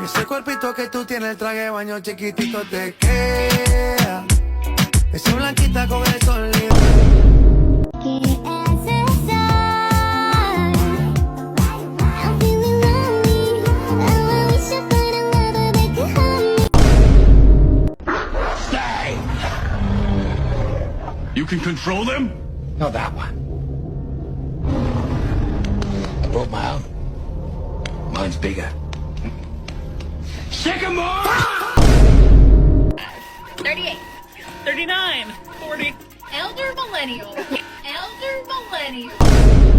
Ese cuerpito que tú tienes, el traje de baño chiquitito te queda. Esa blanquita con el sol Stay! You can control them? No, that one. I brought my own. Mine's bigger. Sycamore! 38. 39. 40. Elder Millennials. Elder Millennials.